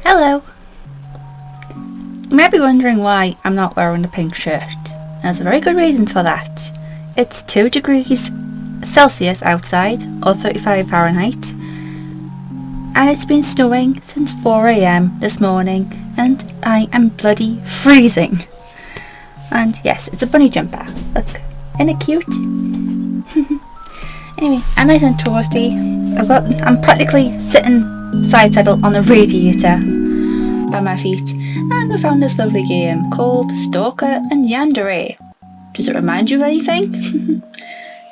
Hello! You might be wondering why I'm not wearing a pink shirt. There's a very good reason for that. It's 2 degrees Celsius outside, or 35 Fahrenheit, and it's been snowing since 4 a.m. this morning, and I am bloody freezing. And yes, it's a bunny jumper. Look, isn't it cute? Anyway, I'm nice and toasty. I'm practically sitting side saddle on a radiator by my feet, and I found this lovely game called Stalker and Yandere. Does it remind you of anything?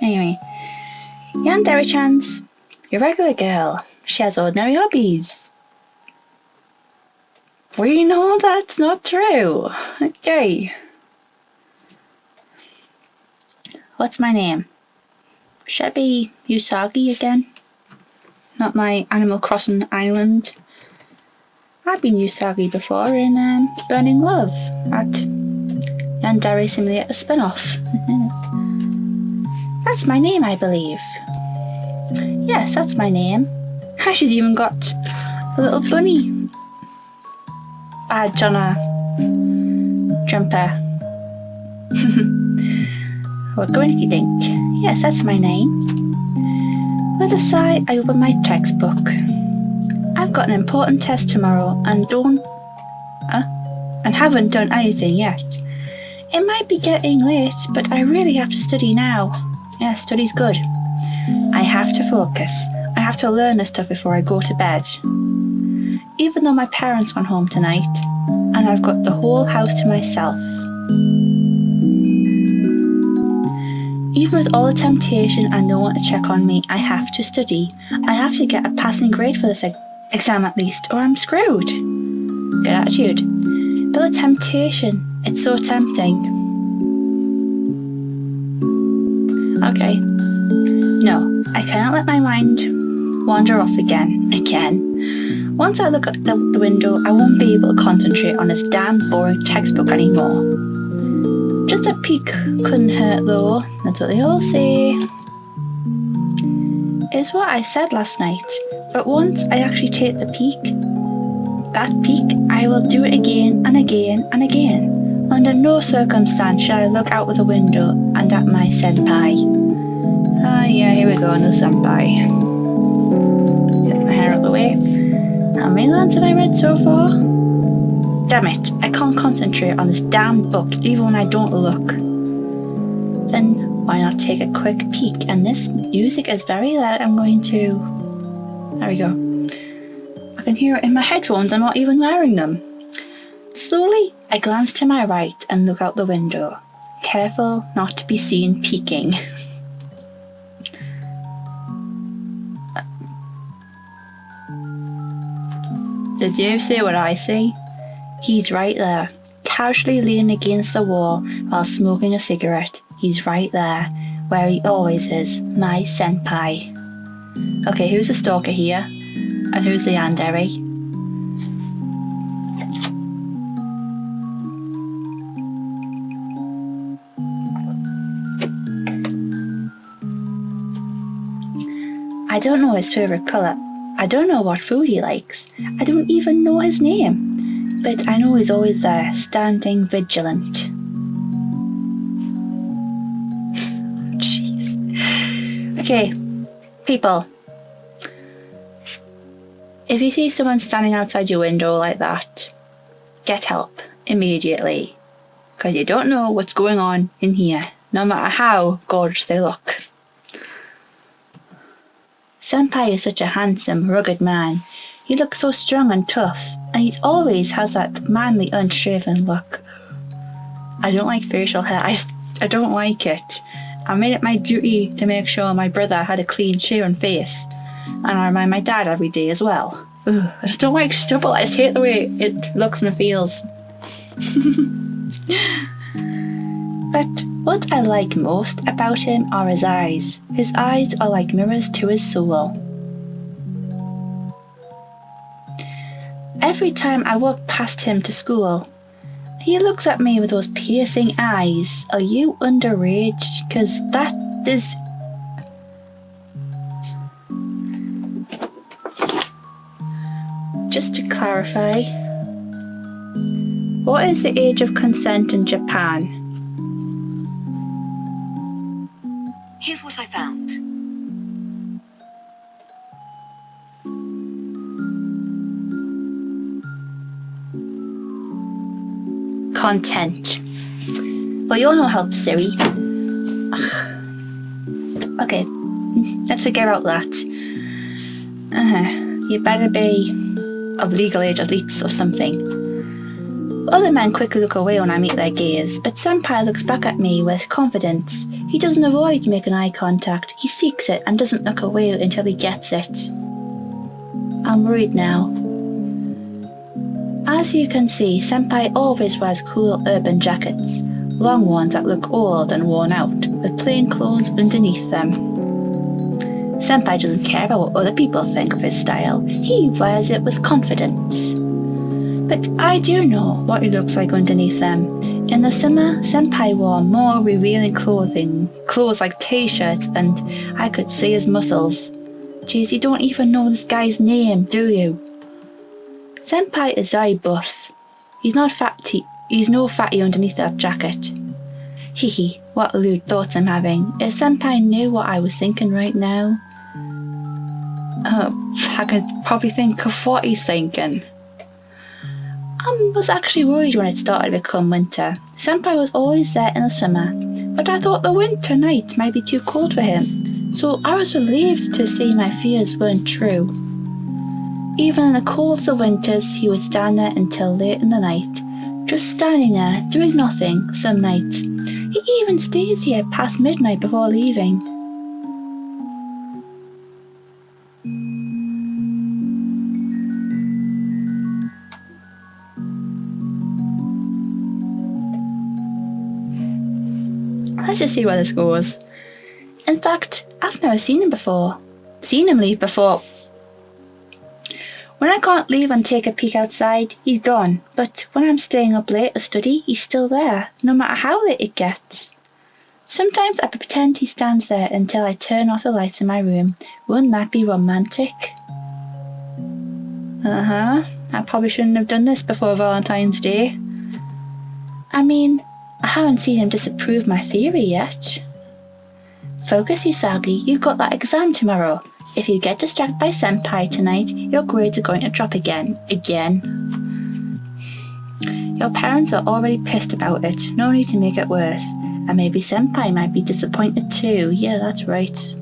Anyway, Yandere-chan's your regular girl. She has ordinary hobbies. We know that's not true. Okay. What's my name? Should I be Usagi again? Not my Animal Crossing island. I've been Usagi before in Burning Love at Yandere Simulator spin-off. That's my name, I believe. Yes, that's my name. She's even got a little bunny badge on her jumper. What going to think? Yes, that's my name. With a sigh, I open my textbook. I've got an important test tomorrow and haven't done anything yet. It might be getting late, but I really have to study now. Yeah, study's good. I have to focus. I have to learn this stuff before I go to bed. Even though my parents went home tonight, and I've got the whole house to myself. Even with all the temptation and no one to check on me, I have to study. I have to get a passing grade for this exam at least, or I'm screwed. Good attitude. But the temptation, it's so tempting. Okay. No, I cannot let my mind wander off again. Once I look at the window, I won't be able to concentrate on this damn boring textbook anymore. Just a peek couldn't hurt though, that's what they all say. It's what I said last night, but once I actually take the peek, I will do it again and again and again. Under no circumstance shall I look out of the window and at my senpai. Yeah, here we go, another senpai. Get my hair out of the way. How many lines have I read so far? Damn it, I can't concentrate on this damn book even when I don't look. Then why not take a quick peek? And this music is very loud. I'm going to... There we go. I can hear it in my headphones. I'm not even wearing them. Slowly, I glance to my right and look out the window, careful not to be seen peeking. Did you see what I see? He's right there, casually leaning against the wall while smoking a cigarette. He's right there, where he always is, my senpai. Okay, who's the stalker here? And who's the yandere? I don't know his favourite colour. I don't know what food he likes. I don't even know his name. But I know he's always there, standing vigilant. Jeez. Okay, people. If you see someone standing outside your window like that, get help immediately. Because you don't know what's going on in here, no matter how gorgeous they look. Senpai is such a handsome, rugged man. He looks so strong and tough, and he always has that manly, unshaven look. I don't like facial hair. I don't like it. I made it my duty to make sure my brother had a clean shaven face, and I remind my dad every day as well. Ugh, I just don't like stubble. I just hate the way it looks and feels. But what I like most about him are his eyes. His eyes are like mirrors to his soul. Every time I walk past him to school, he looks at me with those piercing eyes. Are you underage? Because that is... just to clarify, what is the age of consent in Japan? Here's what I found. Content. Well, you all know how Siri. Okay, let's forget about that. You better be of legal age at least or something. Other men quickly look away when I meet their gaze, but Senpai looks back at me with confidence. He doesn't avoid making eye contact, he seeks it and doesn't look away until he gets it. I'm worried now. As you can see, Senpai always wears cool urban jackets, long ones that look old and worn out, with plain clothes underneath them. Senpai doesn't care about what other people think of his style, he wears it with confidence. But I do know what he looks like underneath them. In the summer, Senpai wore more revealing clothes like t-shirts, and I could see his muscles. Jeez, you don't even know this guy's name, do you? Senpai is very buff. He's no fatty underneath that jacket. Hehe, what lewd thoughts I'm having. If Senpai knew what I was thinking right now, I could probably think of what he's thinking. I was actually worried when it started to become winter. Senpai was always there in the summer, but I thought the winter nights might be too cold for him, so I was relieved to see my fears weren't true. Even in the coldest of winters, he would stand there until late in the night, just standing there, doing nothing some nights. He even stays here past midnight before leaving. Let's just see where this goes. In fact, I've never seen him leave before. When I can't leave and take a peek outside, he's gone. But when I'm staying up late to study, he's still there, no matter how late it gets. Sometimes I pretend he stands there until I turn off the lights in my room. Wouldn't that be romantic? I probably shouldn't have done this before Valentine's Day. I mean, I haven't seen him disapprove my theory yet. Focus, Usagi, you've got that exam tomorrow. If you get distracted by Senpai tonight, your grades are going to drop again. Your parents are already pissed about it, no need to make it worse. And maybe Senpai might be disappointed too, yeah, that's right.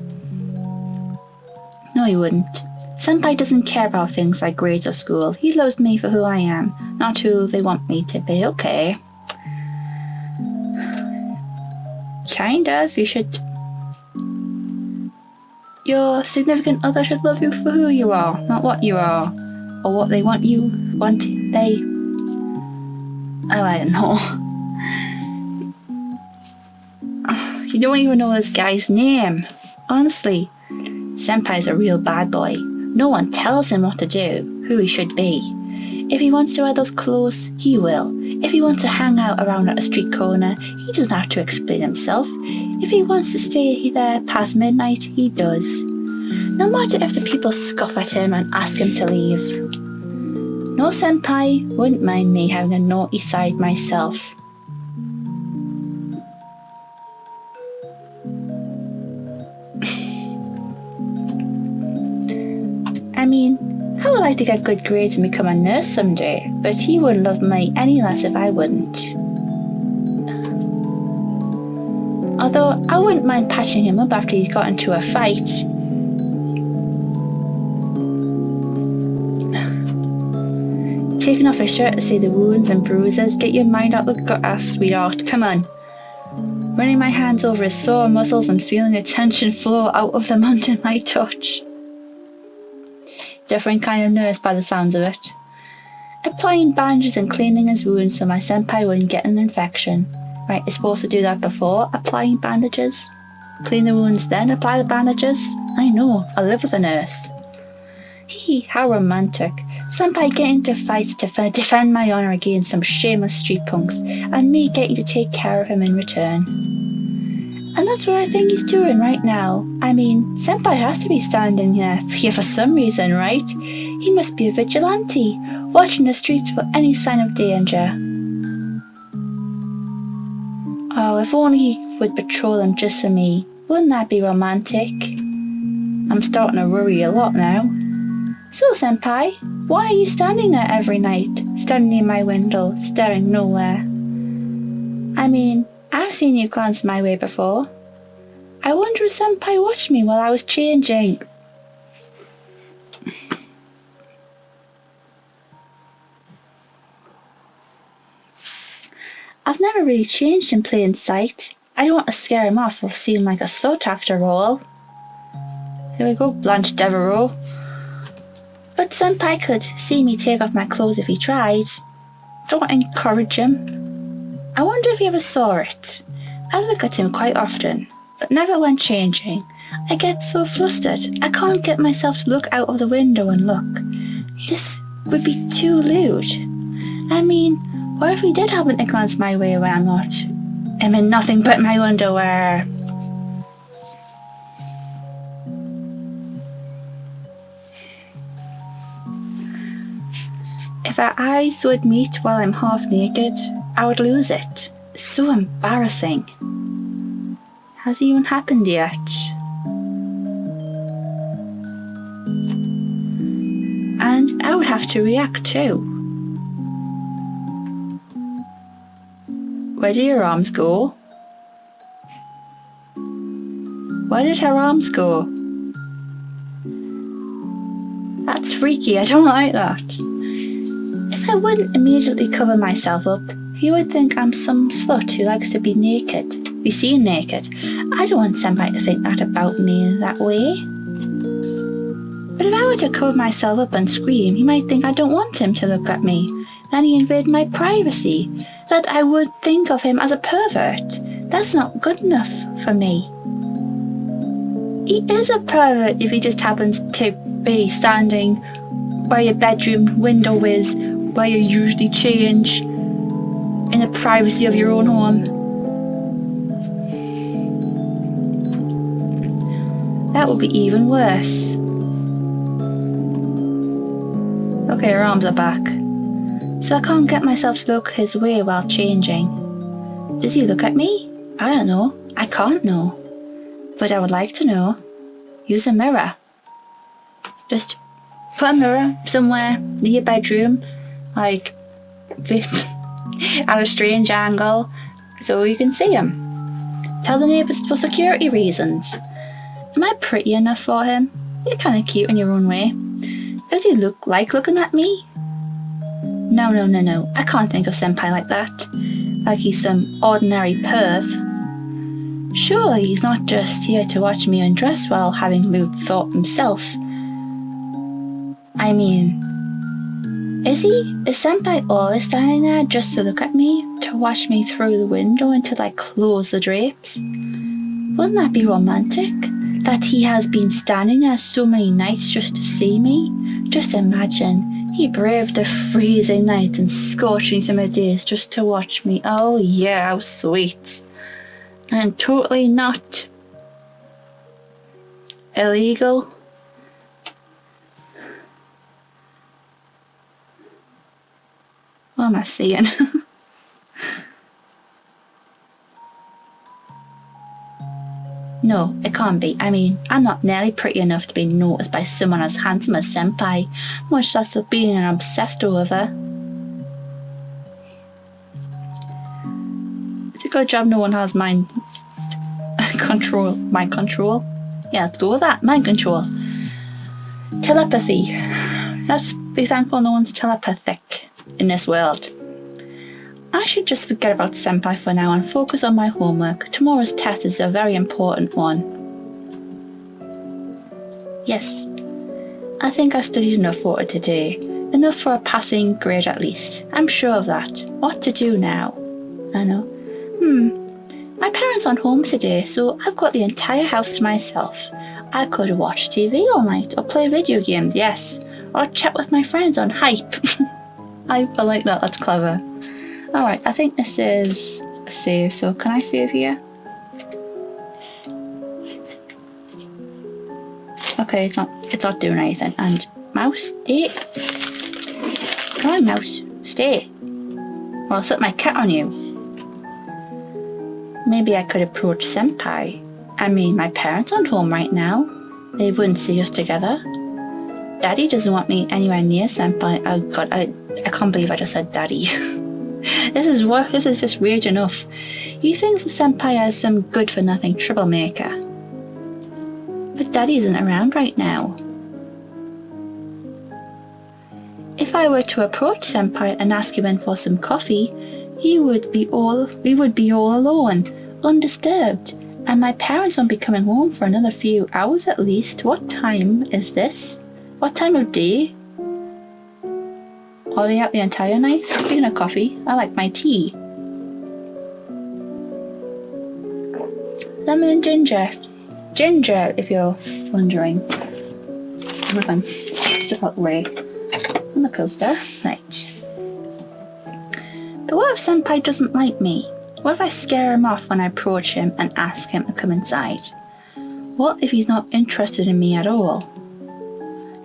No, he wouldn't. Senpai doesn't care about things like grades or school. He loves me for who I am, not who they want me to be, okay? Kind of, you should... Your significant other should love you for who you are, not what you are. Or what they want you, Oh, I don't know. You don't even know this guy's name. Honestly, Senpai's a real bad boy. No one tells him what to do, who he should be. If he wants to wear those clothes, he will. If he wants to hang out around at a street corner, he doesn't have to explain himself. If he wants to stay there past midnight, he does. No matter if the people scoff at him and ask him to leave. No senpai wouldn't mind me having a naughty side myself. I mean, I would like to get good grades and become a nurse someday, but he wouldn't love me any less if I wouldn't. Although I wouldn't mind patching him up after he's got into a fight. Taking off his shirt to see the wounds and bruises, get your mind out the gutter, sweetheart, come on. Running my hands over his sore muscles and feeling the tension flow out of them under my touch. Different kind of nurse by the sounds of it. Applying bandages and cleaning his wounds so my senpai wouldn't get an infection. Right, you're supposed to do that before applying bandages? Clean the wounds then apply the bandages? I know, I live with a nurse. Hee, how romantic. Senpai getting into fights to defend my honour against some shameless street punks, and me getting to take care of him in return. And that's what I think he's doing right now. I mean, Senpai has to be standing here for some reason, right? He must be a vigilante, watching the streets for any sign of danger. Oh, if only he would patrol them just for me. Wouldn't that be romantic? I'm starting to worry a lot now. So, Senpai, why are you standing there every night? Standing near my window, staring nowhere? I mean, I've seen you glance my way before. I wonder if Senpai watched me while I was changing. I've never really changed in plain sight. I don't want to scare him off or seem like a slut after all. Here we go, Blanche Devereaux. But Senpai could see me take off my clothes if he tried. Don't encourage him. I wonder if he ever saw it. I look at him quite often, but never when changing. I get so flustered, I can't get myself to look out of the window and look. This would be too lewd. I mean, what if he did happen to glance my way when I'm not? I'm in nothing but my underwear. If our eyes would meet while I'm half naked, I would lose it. It's so embarrassing. Has it even happened yet? And I would have to react too. Where do your arms go? Where did her arms go? That's freaky, I don't like that. If I wouldn't immediately cover myself up, he would think I'm some slut who likes to be naked, be seen naked. I don't want Senpai to think that about me that way. But if I were to cover myself up and scream, he might think I don't want him to look at me, and he invade my privacy, that I would think of him as a pervert. That's not good enough for me. He is a pervert if he just happens to be standing where your bedroom window is, where you usually change, in the privacy of your own home. That would be even worse. Okay, her arms are back. So I can't get myself to look his way while changing. Does he look at me? I don't know. I can't know. But I would like to know. Use a mirror. Just put a mirror somewhere near your bedroom, like at a strange angle, so you can see him. Tell the neighbours for security reasons. Am I pretty enough for him? You're kind of cute in your own way. Does he look like looking at me? No. I can't think of Senpai like that. Like he's some ordinary perv. Surely he's not just here to watch me undress while having lewd thought himself. I mean, is he? Is Senpai always standing there just to look at me? To watch me through the window until I close the drapes? Wouldn't that be romantic? That he has been standing there so many nights just to see me? Just imagine, he braved the freezing nights and scorching summer days just to watch me. Oh yeah, how sweet. And totally not illegal. What am I seeing? No, it can't be. I mean, I'm not nearly pretty enough to be noticed by someone as handsome as Senpai, much less of being obsessed over. It's a good job no one has mind control. Mind control? Yeah, let's go with that. Mind control. Telepathy. Let's be thankful no one's telepathic in this world. I should just forget about Senpai for now and focus on my homework. Tomorrow's test is a very important one. Yes, I think I've studied enough for it today. Enough for a passing grade at least. I'm sure of that. What to do now? I know. My parents aren't home today, so I've got the entire house to myself. I could watch TV all night, or play video games, yes. Or chat with my friends on Hype. I like that, that's clever. Alright, I think this is a save, so can I save here? Okay, it's not doing anything. And mouse, stay. Come on, mouse, stay. Or I'll set my cat on you. Maybe I could approach Senpai. I mean, my parents aren't home right now. They wouldn't see us together. Daddy doesn't want me anywhere near Senpai. Oh god, I can't believe I just said Daddy. This is just weird enough. He thinks of Senpai as some good-for-nothing troublemaker. But Daddy isn't around right now. If I were to approach Senpai and ask him in for some coffee, we would be all alone, undisturbed, and my parents won't be coming home for another few hours at least. What time is this? What time of day? Are they out the entire night? Speaking of coffee, I like my tea. Lemon and ginger. Ginger, if you're wondering. Nothing. Stuff out the way. On the coaster. Right. But what if Senpai doesn't like me? What if I scare him off when I approach him and ask him to come inside? What if he's not interested in me at all?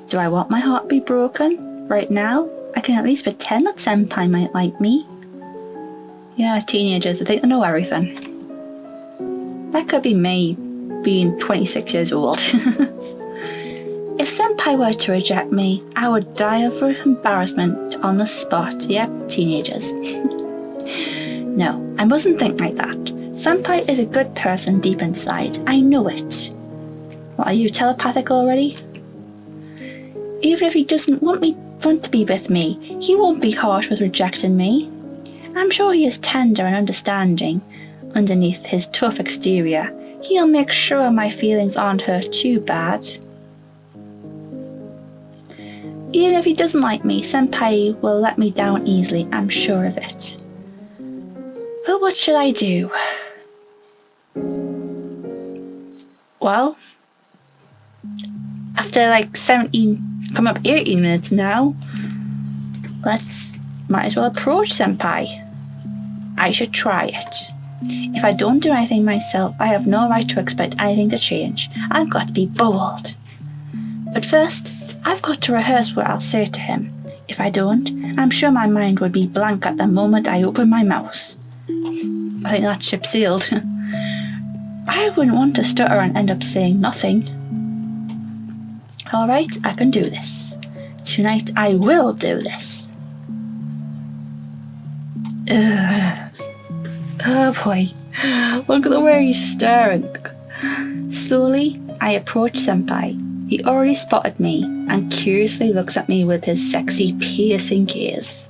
Do I want my heart to be broken? Right now, I can at least pretend that Senpai might like me. Yeah, teenagers, they think they know everything. That could be me, being 26 years old. If Senpai were to reject me, I would die of embarrassment on the spot. Yep, teenagers. No, I mustn't think like that. Senpai is a good person deep inside. I know it. What, are you telepathic already? Even if he doesn't want to be with me, he won't be harsh with rejecting me. I'm sure he is tender and understanding. Underneath his tough exterior, he'll make sure my feelings aren't hurt too bad. Even if he doesn't like me, Senpai will let me down easily, I'm sure of it. But what should I do? Well, after like 17, come up 18 minutes now, might as well approach Senpai. I should try it. If I don't do anything myself, I have no right to expect anything to change. I've got to be bold. But first, I've got to rehearse what I'll say to him. If I don't, I'm sure my mind would be blank at the moment I open my mouth. I think that ship sailed. I wouldn't want to stutter and end up saying nothing. Alright, I can do this. Tonight I will do this. Oh boy, look at the way he's staring. Slowly, I approach Senpai. He already spotted me and curiously looks at me with his sexy, piercing gaze.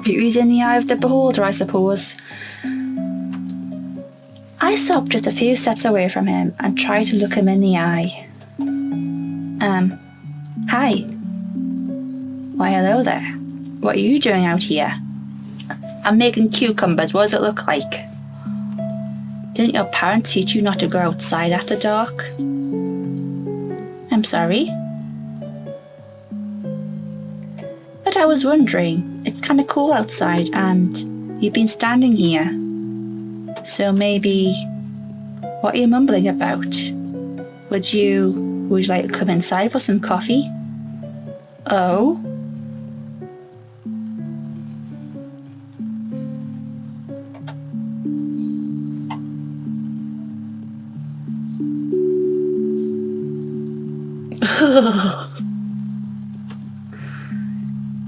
Beauty's in the eye of the beholder, I suppose. I stop just a few steps away from him and try to look him in the eye. Hi. Why, hello there. What are you doing out here? I'm making cucumbers. What does it look like? Didn't your parents teach you not to go outside after dark? I'm sorry. But I was wondering, it's kind of cool outside and you've been standing here. So maybe, what are you mumbling about? Would you like to come inside for some coffee? Oh?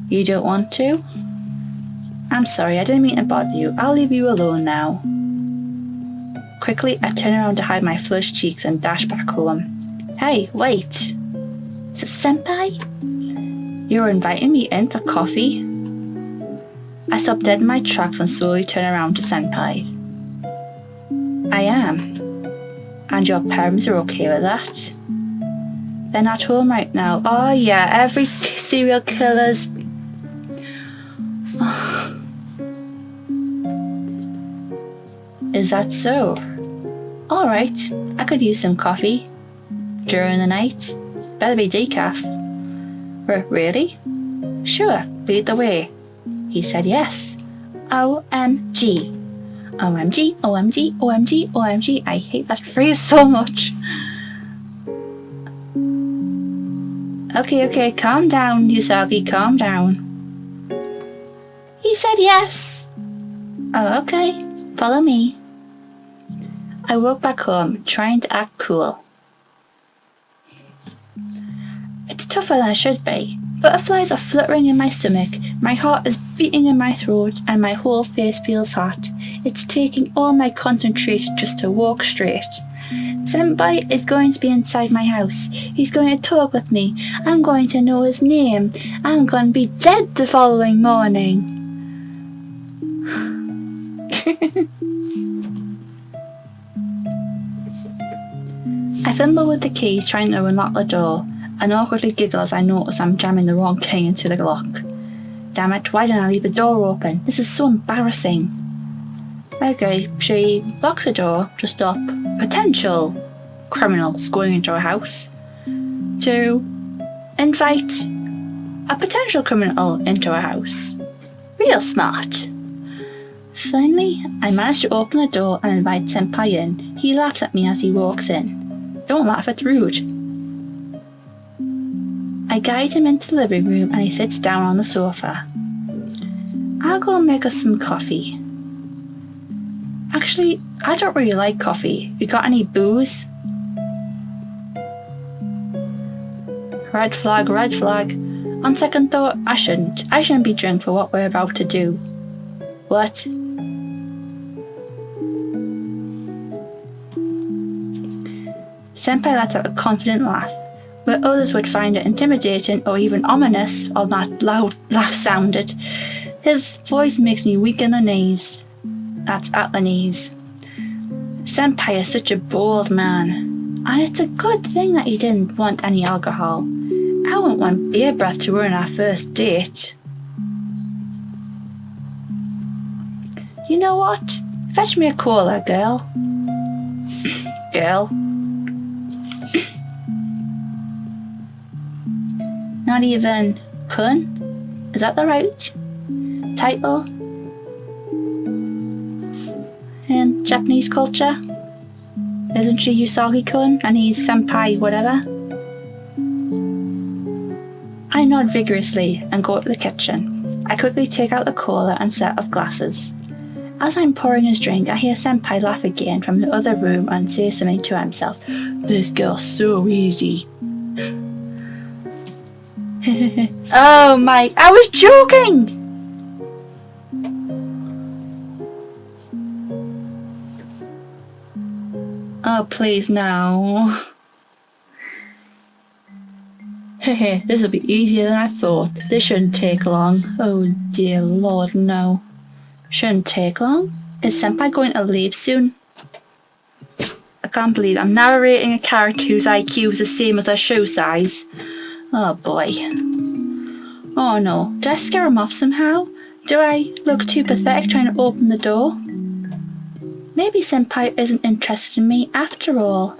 You don't want to? I'm sorry, I didn't mean to bother you. I'll leave you alone now. Quickly, I turn around to hide my flushed cheeks and dash back home. Hey, wait. Is it Senpai? You're inviting me in for coffee? I stop dead in my tracks and slowly turn around to Senpai. I am. And your parents are okay with that? They're not home right now. Oh yeah, every serial killer's... Is that so? Alright, I could use some coffee. During the night. Better be decaf. Really? Sure, lead the way. He said yes. OMG. OMG, OMG, OMG, OMG. I hate that phrase so much. Okay, calm down, Usagi, calm down. He said yes. Oh, okay. Follow me. I walk back home, trying to act cool. It's tougher than I should be. Butterflies are fluttering in my stomach, my heart is beating in my throat, and my whole face feels hot. It's taking all my concentration just to walk straight. Senpai is going to be inside my house. He's going to talk with me. I'm going to know his name. I'm going to be dead the following morning. I fumble with the keys trying to unlock the door and awkwardly giggle as I notice I'm jamming the wrong key into the lock. Damn it, why didn't I leave the door open? This is so embarrassing. Okay, she locks the door to stop potential criminals going into her house to invite a potential criminal into her house. Real smart. Finally, I manage to open the door and invite Senpai in. He laughs at me as he walks in. Don't laugh, it's rude. I guide him into the living room and he sits down on the sofa. I'll go make us some coffee. Actually, I don't really like coffee. You got any booze? Red flag, red flag. On second thought, I shouldn't be drunk for what we're about to do. What? Senpai lets out a confident laugh, where others would find it intimidating or even ominous, or that loud laugh sounded. His voice makes me weak in the knees. That's at the knees. Senpai is such a bold man, and it's a good thing that he didn't want any alcohol. I wouldn't want beer breath to ruin our first date. You know what? Fetch me a cola, girl. Girl. Not even kun? Is that the right title? In Japanese culture? Isn't she Usagi-kun and he's senpai whatever? I nod vigorously and go to the kitchen. I quickly take out the cola and set of glasses. As I'm pouring his drink, I hear Senpai laugh again from the other room and say something to himself. This girl's so easy. Oh my, I was joking! Oh please no. Hehe, this'll be easier than I thought. This shouldn't take long. Oh dear lord, no. Shouldn't take long? Is Senpai going to leave soon? I can't believe I'm narrating a character whose IQ is the same as their shoe size. Oh boy. Oh no, did I scare him off somehow? Do I look too pathetic trying to open the door? Maybe Senpai isn't interested in me after all.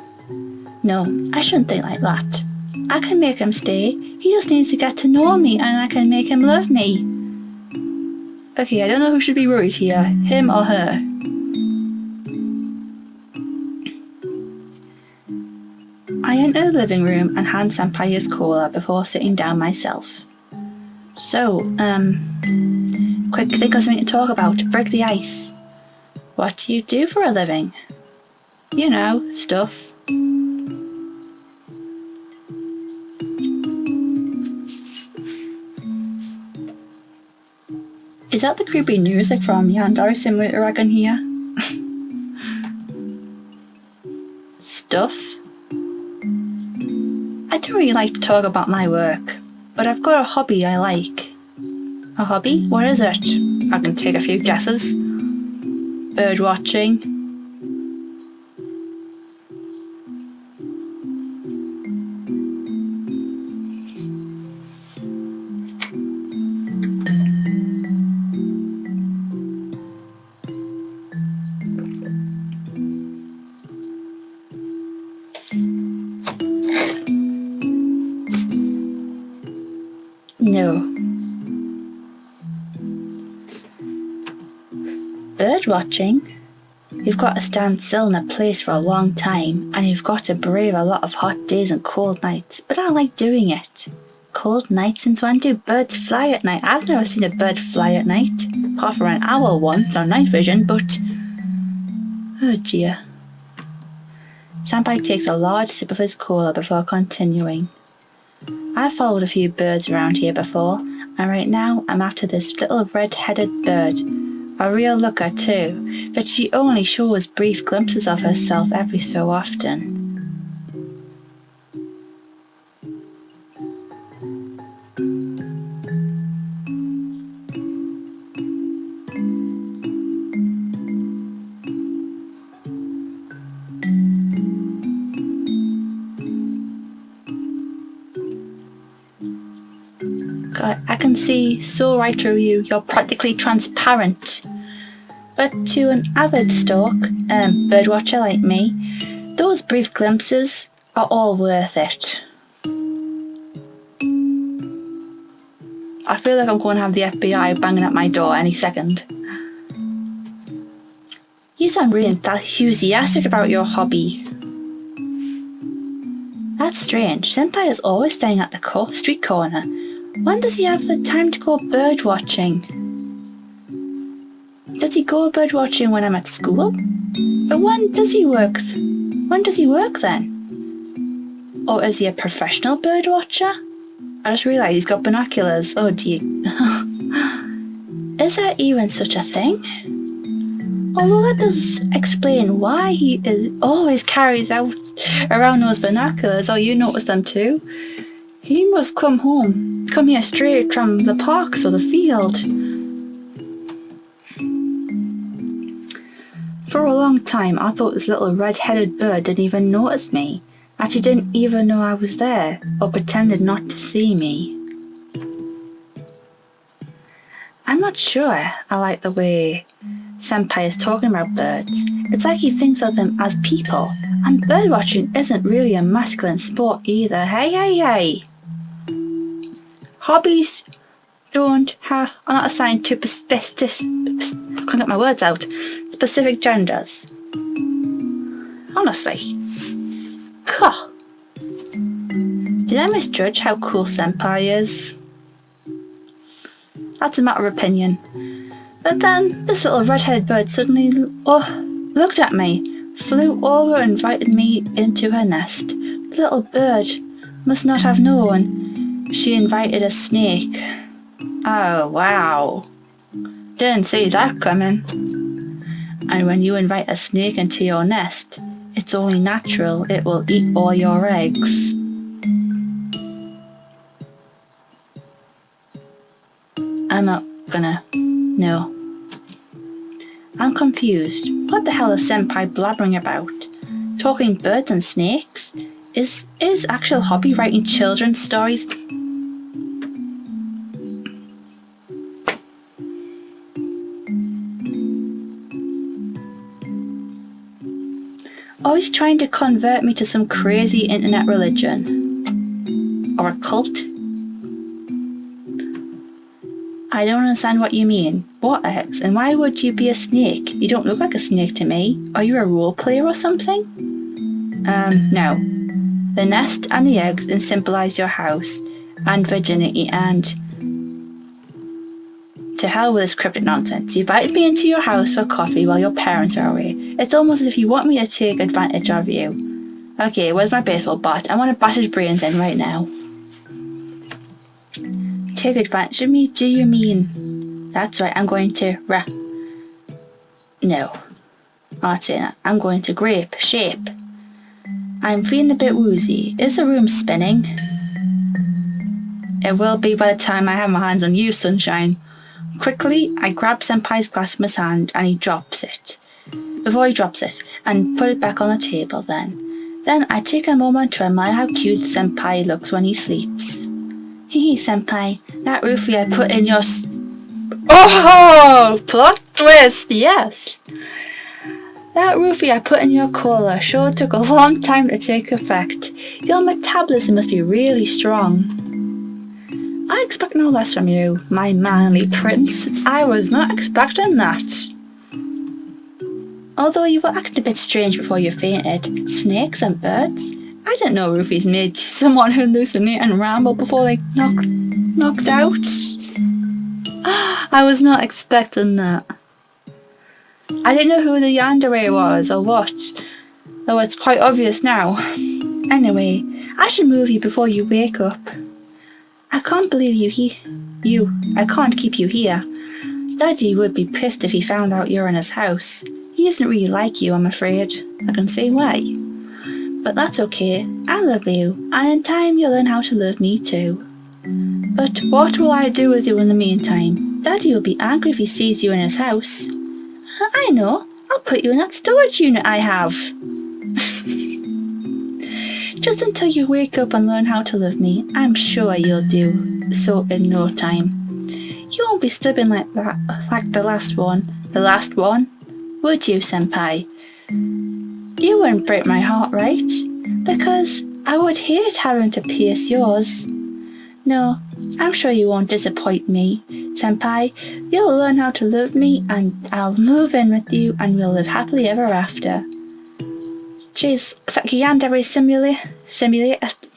No, I shouldn't think like that. I can make him stay. He just needs to get to know me and I can make him love me. Okay, I don't know who should be worried here, him or her. I enter the living room and hand Senpai his cola before sitting down myself. So, quick, think of something to talk about to break the ice. What do you do for a living? You know, stuff. Is that the creepy music from Yandere Simulator I can hear? Stuff? I don't really like to talk about my work, but I've got a hobby I like. A hobby? What is it? I can take a few guesses. Bird watching. No. Bird watching? You've got to stand still in a place for a long time, and you've got to brave a lot of hot days and cold nights, but I like doing it. Cold nights, since when do birds fly at night? I've never seen a bird fly at night, apart from an owl once on night vision, but... oh dear. Senpai takes a large sip of his cola before continuing. I've followed a few birds around here before, and right now I'm after this little red-headed bird. A real looker too, but she only shows brief glimpses of herself every so often. God, I can see so right through you. You're practically transparent. But to an avid birdwatcher like me, those brief glimpses are all worth it. I feel like I'm going to have the FBI banging at my door any second. You sound really enthusiastic about your hobby. That's strange. Senpai is always staying at the street corner. When does he have the time to go bird watching? Does he go bird watching when I'm at school? But when does he work? When does he work then? Or is he a professional bird watcher? I just realised he's got binoculars. Oh dear. Is there even such a thing? Although that does explain why he always carries out around those binoculars. Oh, you noticed them too? He must come here straight from the parks or the field. For a long time, I thought this little red-headed bird didn't even notice me, that she didn't even know I was there, or pretended not to see me. I'm not sure I like the way Senpai is talking about birds. It's like he thinks of them as people, and birdwatching isn't really a masculine sport either. Hey. Hobbies are not assigned to I can't get my words out. Specific genders. Honestly. Cool. Did I misjudge how cool Senpai is? That's a matter of opinion. But then this little red-headed bird suddenly looked at me, flew over and invited me into her nest. The little bird must not have known she invited a snake. Oh wow. Didn't see that coming. And when you invite a snake into your nest, it's only natural it will eat all your eggs. I'm not gonna... no. I'm confused. What the hell is Senpai blabbering about? Talking birds and snakes? Is actual hobby writing children's stories? Or is he trying to convert me to some crazy internet religion? Or a cult? I don't understand what you mean. What eggs? And why would you be a snake? You don't look like a snake to me. Are you a role player or something? No. The nest and the eggs symbolize your house and virginity and... to hell with this cryptic nonsense. You invited me into your house for coffee while your parents are away. It's almost as if you want me to take advantage of you. Okay, where's my baseball bat? I want to bash his brains in right now. Take advantage of me? Do you mean? That's right, I'm going to no. I'm not saying that. I'm going to shape. I'm feeling a bit woozy. Is the room spinning? It will be by the time I have my hands on you, sunshine. Quickly, I grab Senpai's glass from his hand and he drops it. Before he drops it, and put it back on the table then. Then I take a moment to admire how cute Senpai looks when he sleeps. Hee Senpai, that roofie I put in your oh! Plot twist, yes! That roofie I put in your cola sure took a long time to take effect. Your metabolism must be really strong. I expect no less from you, my manly prince. I was not expecting that. Although you were acting a bit strange before you fainted. Snakes and birds. I didn't know roofies made someone hallucinate and ramble before they knocked out. I was not expecting that. I didn't know who the Yandere was or what, though it's quite obvious now. Anyway, I should move you before you wake up. I can't believe I can't keep you here. Daddy would be pissed if he found out you're in his house. He doesn't really like you, I'm afraid. I can see why. But that's okay. I love you, and in time you'll learn how to love me too. But what will I do with you in the meantime? Daddy will be angry if he sees you in his house. I know. I'll put you in that storage unit I have. Just until you wake up and learn how to love me, I'm sure you'll do so in no time. You won't be stubborn like that, like the last one. The last one? Would you, Senpai? You wouldn't break my heart, right? Because I would hate having to pierce yours. No, I'm sure you won't disappoint me, Senpai. You'll learn how to love me and I'll move in with you and we'll live happily ever after. Jeez, it's like Yandere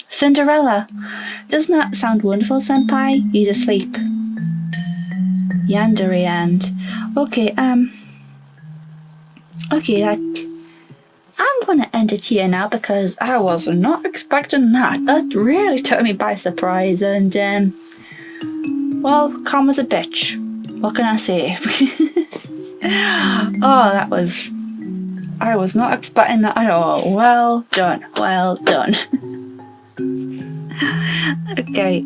Cinderella. Doesn't that sound wonderful, Senpai? He's asleep. Yandere and... Okay, I'm gonna end it here now because I was not expecting that. That really took me by surprise and, well, calm as a bitch. What can I say? Oh, I was not expecting that at all. Well done. Okay,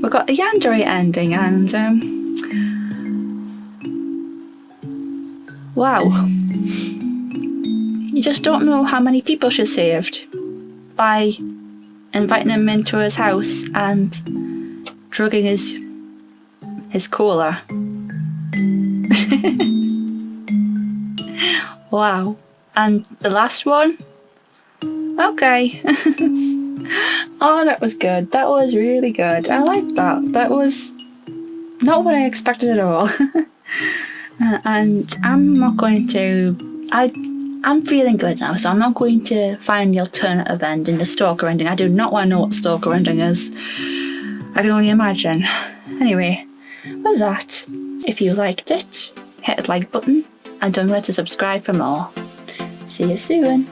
we've got a Yandere ending and, wow. You just don't know how many people she saved by inviting him into his house and drugging his cola. Wow. And the last one? Okay. Oh, that was good. That was really good. I liked that. That was not what I expected at all. And I'm not going to... I'm feeling good now, so I'm not going to find the alternative ending, the Stalker ending. I do not want to know what the Stalker ending is. I can only imagine. Anyway, with that, if you liked it, hit the like button and don't forget to subscribe for more. See you soon.